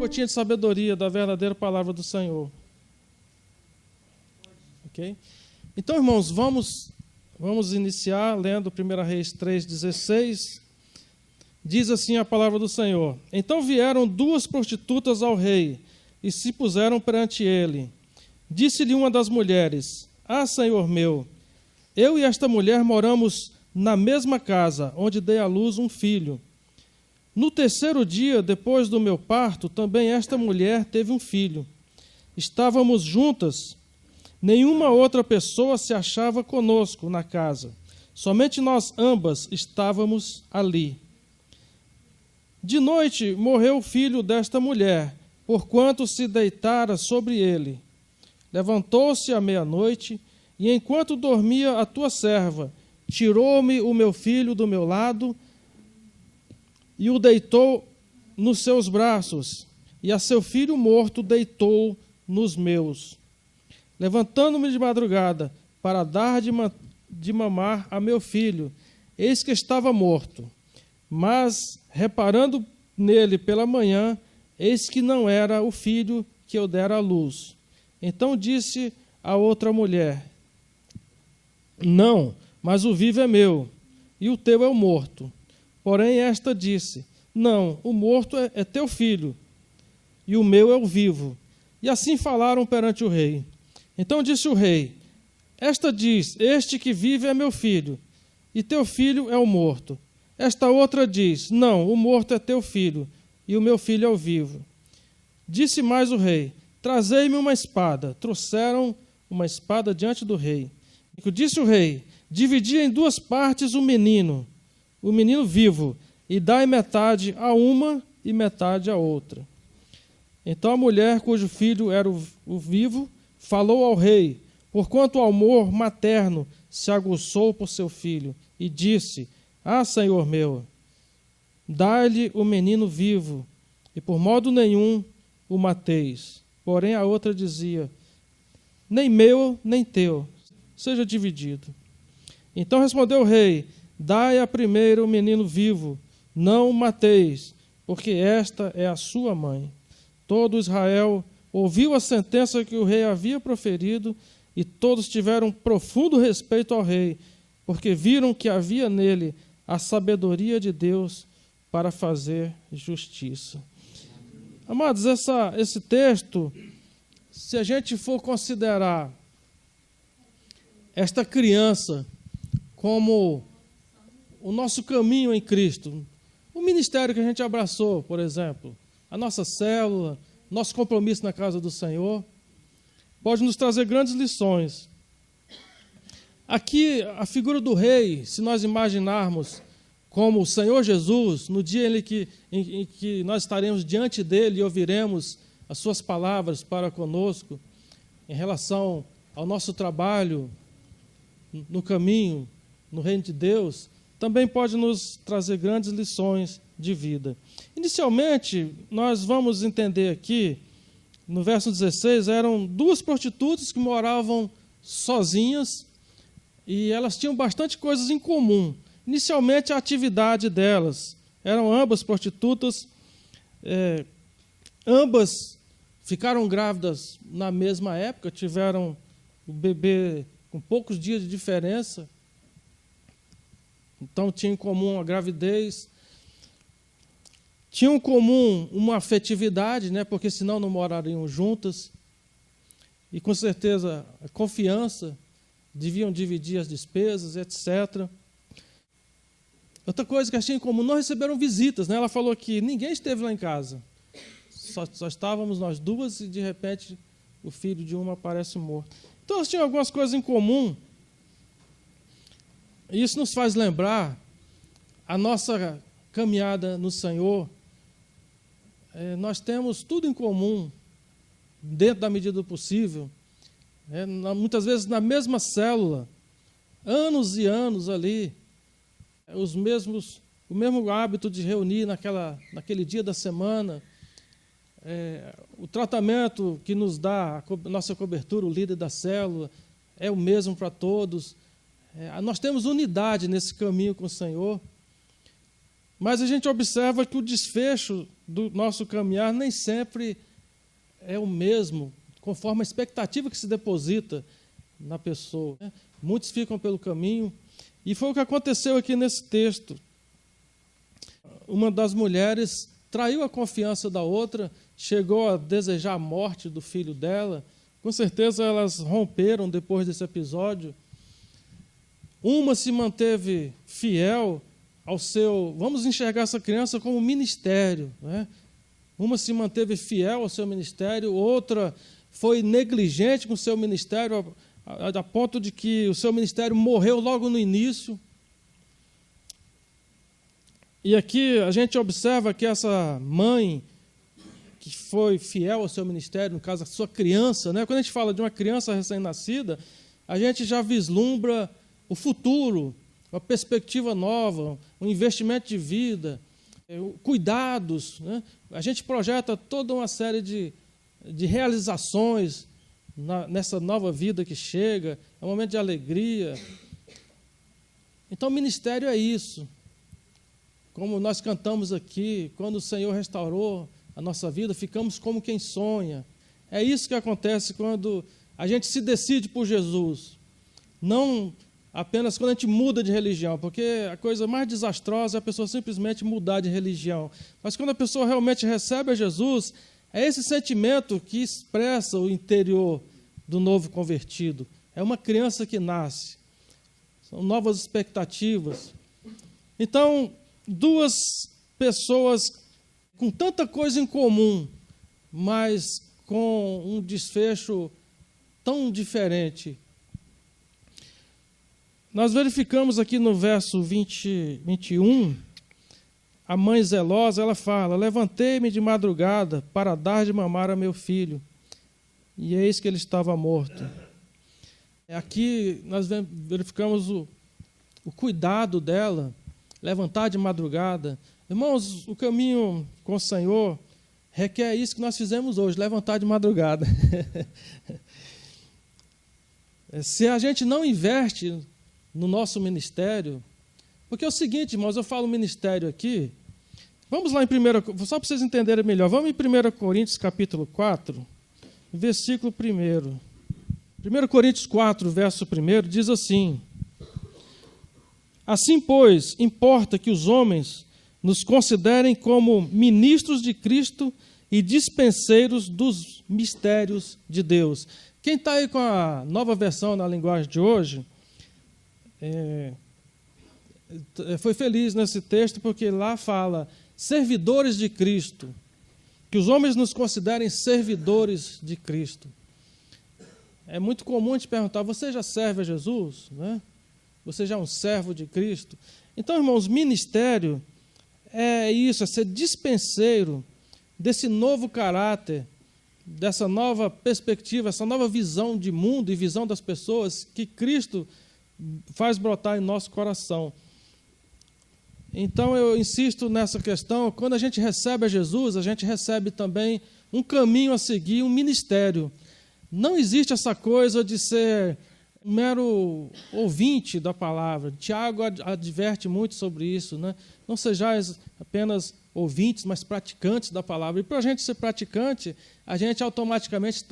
gotinha de sabedoria da verdadeira palavra do Senhor. Ok? Então, irmãos, vamos iniciar lendo 1 Reis 3,16. Diz assim a palavra do Senhor: Então vieram 2 prostitutas ao rei e se puseram perante ele. Disse-lhe uma das mulheres: Ah, senhor meu, eu e esta mulher moramos na mesma casa, onde dei à luz um filho. No 3º dia, depois do meu parto, também esta mulher teve um filho. Estávamos juntas. Nenhuma outra pessoa se achava conosco na casa. Somente nós ambas estávamos ali. De noite morreu o filho desta mulher, porquanto se deitara sobre ele. Levantou-se à meia-noite, e enquanto dormia a tua serva, tirou-me o meu filho do meu lado e o deitou nos seus braços, e a seu filho morto deitou nos meus. Levantando-me de madrugada para dar de mamar a meu filho, eis que estava morto. Mas, reparando nele pela manhã, eis que não era o filho que eu dera à luz. Então disse a outra mulher: Não, mas o vivo é meu, e o teu é o morto. Porém esta disse: Não, o morto é teu filho, e o meu é o vivo. E assim falaram perante o rei. Então disse o rei: Esta diz: Este que vive é meu filho, e teu filho é o morto. Esta outra diz: Não, o morto é teu filho, e o meu filho é o vivo. Disse mais o rei: Trazei-me uma espada. Trouxeram uma espada diante do rei. E disse o rei: Dividi em 2 partes o menino vivo, e dai metade a uma e metade a outra. Então a mulher, cujo filho era o vivo, falou ao rei, porquanto o amor materno se aguçou por seu filho, e disse: Ah, senhor meu, dai-lhe o menino vivo, e por modo nenhum o mateis. Porém a outra dizia: Nem meu, nem teu, seja dividido. Então respondeu o rei: Dai a primeiro o menino vivo, não o mateis, porque esta é a sua mãe. Todo Israel ouviu a sentença que o rei havia proferido, e todos tiveram profundo respeito ao rei, porque viram que havia nele a sabedoria de Deus para fazer justiça. Amados, esse texto, se a gente for considerar esta criança como o nosso caminho em Cristo, o ministério que a gente abraçou, por exemplo, a nossa célula, nosso compromisso na casa do Senhor, pode nos trazer grandes lições. Aqui, a figura do rei, se nós imaginarmos como o Senhor Jesus, no dia em que nós estaremos diante dele e ouviremos as suas palavras para conosco, em relação ao nosso trabalho no caminho, no reino de Deus, também pode nos trazer grandes lições de vida. Inicialmente, nós vamos entender aqui, no verso 16, eram 2 prostitutas que moravam sozinhas e elas tinham bastante coisas em comum. Inicialmente, a atividade delas, eram ambas prostitutas, ambas ficaram grávidas na mesma época, tiveram o bebê com poucos dias de diferença, então tinham em comum a gravidez, tinham em comum uma afetividade, né, porque senão não morariam juntas, e com certeza a confiança, deviam dividir as despesas, etc. Outra coisa que achei em comum, não receberam visitas, né? Ela falou que ninguém esteve lá em casa, só estávamos nós duas e de repente o filho de uma aparece morto. Então elas tinham algumas coisas em comum, e isso nos faz lembrar a nossa caminhada no Senhor. Nós temos tudo em comum, dentro da medida do possível, muitas vezes na mesma célula, anos e anos ali, o mesmo hábito de reunir naquele dia da semana, o tratamento que nos dá a nossa cobertura, o líder da célula, é o mesmo para todos. Nós temos unidade nesse caminho com o Senhor, mas a gente observa que o desfecho do nosso caminhar nem sempre é o mesmo, conforme a expectativa que se deposita na pessoa. Muitos ficam pelo caminho, e foi o que aconteceu aqui nesse texto. Uma das mulheres traiu a confiança da outra, chegou a desejar a morte do filho dela. Com certeza elas romperam depois desse episódio. Uma se manteve fiel ao seu... Vamos enxergar essa criança como ministério, né? Uma se manteve fiel ao seu ministério, outra foi negligente com o seu ministério, a ponto de que o seu ministério morreu logo no início. E aqui a gente observa que essa mãe, que foi fiel ao seu ministério, no caso, a sua criança, né? Quando a gente fala de uma criança recém-nascida, a gente já vislumbra o futuro, uma perspectiva nova, um investimento de vida, cuidados, né? A gente projeta toda uma série de realizações nessa nova vida que chega, é um momento de alegria. Então, o ministério é isso. Como nós cantamos aqui, quando o Senhor restaurou a nossa vida, ficamos como quem sonha. É isso que acontece quando a gente se decide por Jesus. Não apenas quando a gente muda de religião, porque a coisa mais desastrosa é a pessoa simplesmente mudar de religião. Mas quando a pessoa realmente recebe a Jesus, é esse sentimento que expressa o interior do novo convertido. É uma criança que nasce. São novas expectativas. Então, duas pessoas com tanta coisa em comum, mas com um desfecho tão diferente. Nós verificamos aqui no verso 21, a mãe zelosa, ela fala: levantei-me de madrugada para dar de mamar a meu filho, e eis que ele estava morto. Aqui nós verificamos o cuidado dela, levantar de madrugada. Irmãos, o caminho com o Senhor requer isso que nós fizemos hoje, levantar de madrugada. Se a gente não investe no nosso ministério, porque é o seguinte, irmãos, eu falo ministério aqui, vamos lá em 1, só para vocês entenderem melhor, vamos em 1 Coríntios capítulo 4, versículo 1. 1 Coríntios 4, verso 1, diz assim: assim, pois, importa que os homens nos considerem como ministros de Cristo e dispenseiros dos mistérios de Deus. Quem está aí com a nova versão na linguagem de hoje, foi feliz nesse texto, porque lá fala servidores de Cristo, que os homens nos considerem servidores de Cristo. É muito comum a gente perguntar: você já serve a Jesus? Né? Você já é um servo de Cristo? Então, irmãos, ministério é isso, é ser dispenseiro desse novo caráter, dessa nova perspectiva, essa nova visão de mundo e visão das pessoas que Cristo faz brotar em nosso coração. Então eu insisto nessa questão: quando a gente recebe a Jesus, a gente recebe também um caminho a seguir, um ministério. Não existe essa coisa de ser um mero ouvinte da palavra. Tiago adverte muito sobre isso, né? Não sejais apenas ouvintes, mas praticantes da palavra. E para a gente ser praticante, a gente automaticamente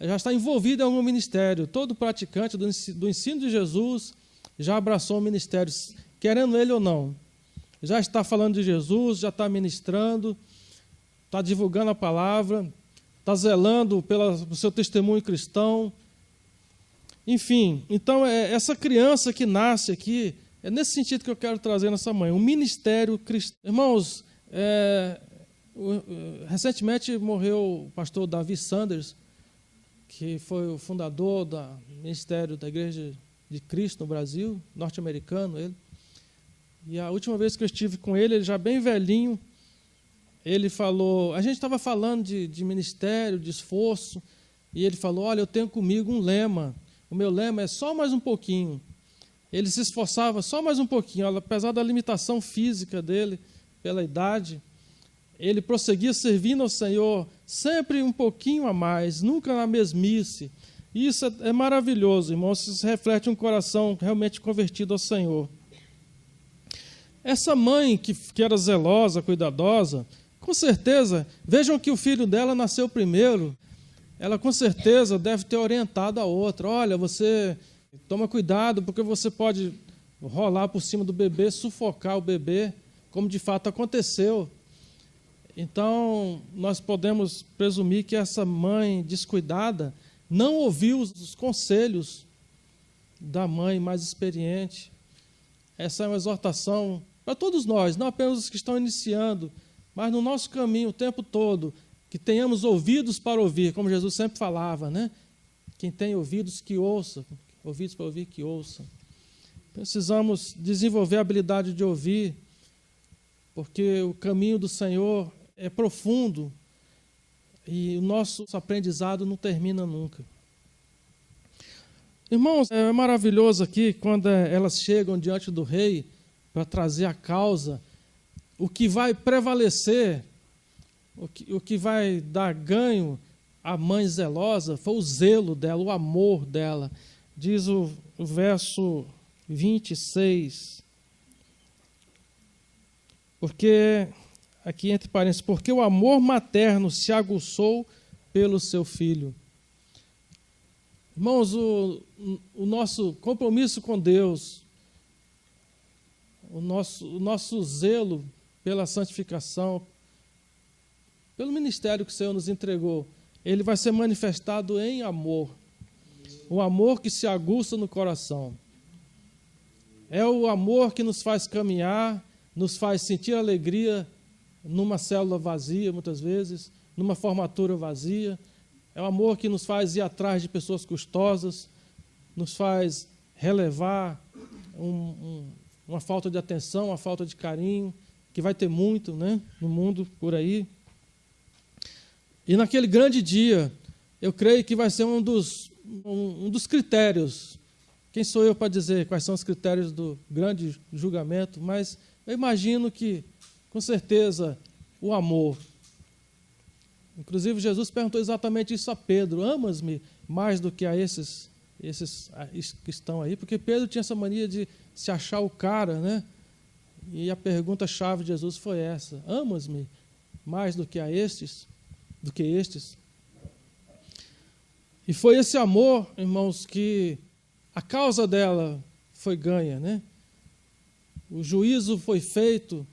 já está envolvido em algum ministério. Todo praticante do ensino de Jesus já abraçou o ministério, querendo ele ou não. Já está falando de Jesus, já está ministrando, está divulgando a palavra, está zelando pelo seu testemunho cristão. Enfim, então essa criança que nasce aqui, é nesse sentido que eu quero trazer nessa manhã, um ministério cristão. Irmãos, recentemente morreu o pastor Davi Sanders, que foi o fundador do Ministério da Igreja de Cristo no Brasil, norte-americano ele. E a última vez que eu estive com ele já bem velhinho, ele falou, a gente estava falando de ministério, de esforço, e ele falou: olha, eu tenho comigo um lema, o meu lema é só mais um pouquinho. Ele se esforçava só mais um pouquinho, apesar da limitação física dele, pela idade, ele prosseguia servindo ao Senhor sempre um pouquinho a mais, nunca na mesmice. E isso é maravilhoso, irmãos, isso reflete um coração realmente convertido ao Senhor. Essa mãe que era zelosa, cuidadosa, com certeza, vejam que o filho dela nasceu primeiro, ela com certeza deve ter orientado a outra. Olha, você toma cuidado, porque você pode rolar por cima do bebê, sufocar o bebê, como de fato aconteceu. Então, nós podemos presumir que essa mãe descuidada não ouviu os conselhos da mãe mais experiente. Essa é uma exortação para todos nós, não apenas os que estão iniciando, mas no nosso caminho o tempo todo, que tenhamos ouvidos para ouvir, como Jesus sempre falava, né? Quem tem ouvidos, que ouça. Ouvidos para ouvir, que ouça. Precisamos desenvolver a habilidade de ouvir, porque o caminho do Senhor é profundo e o nosso aprendizado não termina nunca. Irmãos, é maravilhoso aqui quando elas chegam diante do rei para trazer a causa. O que vai prevalecer, o que vai dar ganho à mãe zelosa foi o zelo dela, o amor dela. Diz o verso 26. Porque, aqui entre parênteses, porque o amor materno se aguçou pelo seu filho. Irmãos, o nosso compromisso com Deus, o nosso zelo pela santificação, pelo ministério que o Senhor nos entregou, ele vai ser manifestado em amor. O amor que se aguça no coração. É o amor que nos faz caminhar, nos faz sentir alegria numa célula vazia, muitas vezes, numa formatura vazia. É o amor que nos faz ir atrás de pessoas custosas, nos faz relevar uma falta de atenção, uma falta de carinho, que vai ter muito, né, no mundo por aí. E naquele grande dia, eu creio que vai ser um dos critérios. Quem sou eu para dizer quais são os critérios do grande julgamento? Mas eu imagino que, com certeza, o amor. Inclusive, Jesus perguntou exatamente isso a Pedro: amas-me mais do que a esses que estão aí? Porque Pedro tinha essa mania de se achar o cara, né? E a pergunta-chave de Jesus foi essa: amas-me mais do que estes? E foi esse amor, irmãos, que a causa dela foi ganha, né? O juízo foi feito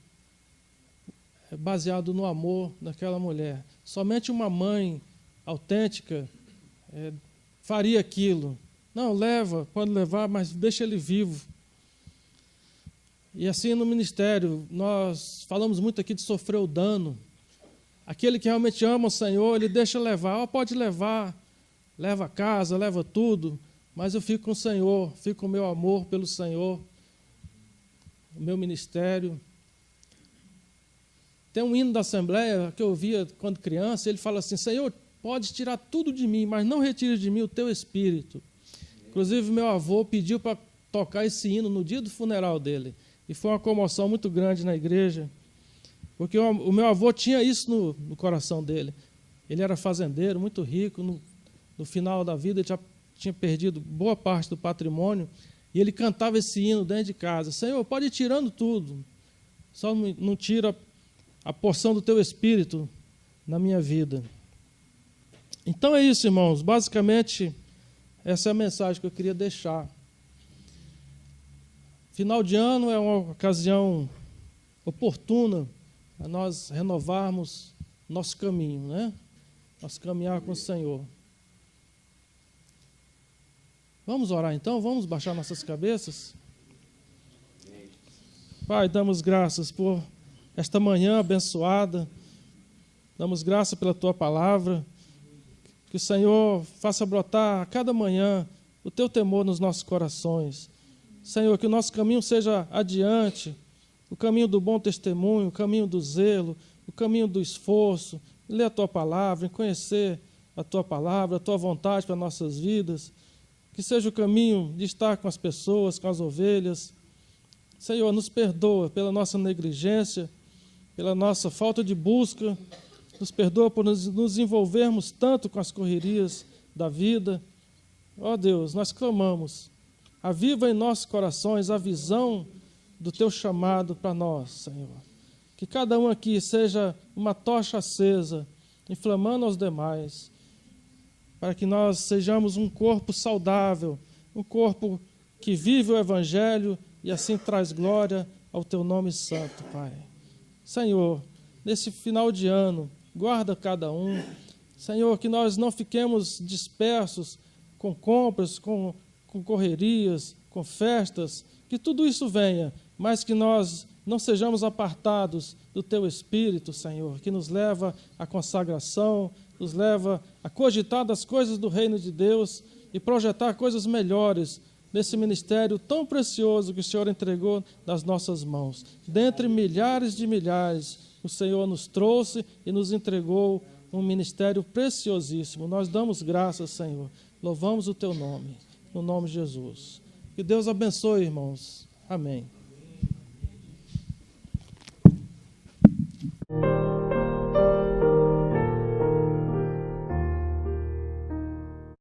baseado no amor daquela mulher. Somente uma mãe autêntica faria aquilo. Não, leva, pode levar, mas deixa ele vivo. E assim no ministério, nós falamos muito aqui de sofrer o dano. Aquele que realmente ama o Senhor, ele deixa levar. Pode levar, leva a casa, leva tudo, mas eu fico com o Senhor, fico com o meu amor pelo Senhor, o meu ministério. Tem um hino da Assembleia que eu ouvia quando criança, ele fala assim: Senhor, pode tirar tudo de mim, mas não retire de mim o teu espírito. Inclusive, meu avô pediu para tocar esse hino no dia do funeral dele, e foi uma comoção muito grande na igreja, porque o meu avô tinha isso no coração dele. Ele era fazendeiro, muito rico, no final da vida ele já tinha perdido boa parte do patrimônio, e ele cantava esse hino dentro de casa: Senhor, pode ir tirando tudo, só não tira a porção do teu espírito na minha vida. Então é isso, irmãos. Basicamente, essa é a mensagem que eu queria deixar. Final de ano é uma ocasião oportuna para nós renovarmos nosso caminho, né? Nosso caminhar com o Senhor. Vamos orar então? Vamos baixar nossas cabeças? Pai, damos graças por esta manhã abençoada, damos graça pela Tua palavra, que o Senhor faça brotar a cada manhã o Teu temor nos nossos corações. Senhor, que o nosso caminho seja adiante, o caminho do bom testemunho, o caminho do zelo, o caminho do esforço, em ler a Tua palavra, em conhecer a Tua palavra, a Tua vontade para nossas vidas, que seja o caminho de estar com as pessoas, com as ovelhas. Senhor, nos perdoa pela nossa negligência, pela nossa falta de busca, nos perdoa por nos envolvermos tanto com as correrias da vida. Ó Deus, nós clamamos, aviva em nossos corações a visão do Teu chamado para nós, Senhor. Que cada um aqui seja uma tocha acesa, inflamando aos demais, para que nós sejamos um corpo saudável, um corpo que vive o Evangelho e assim traz glória ao Teu nome santo, Pai. Senhor, nesse final de ano, guarda cada um. Senhor, que nós não fiquemos dispersos com compras, com correrias, com festas, que tudo isso venha, mas que nós não sejamos apartados do Teu Espírito, Senhor, que nos leva à consagração, nos leva a cogitar das coisas do reino de Deus e projetar coisas melhores nesse ministério tão precioso que o Senhor entregou nas nossas mãos. Dentre milhares de milhares, o Senhor nos trouxe e nos entregou um ministério preciosíssimo. Nós damos graças, Senhor. Louvamos o Teu nome, no nome de Jesus. Que Deus abençoe, irmãos. Amém.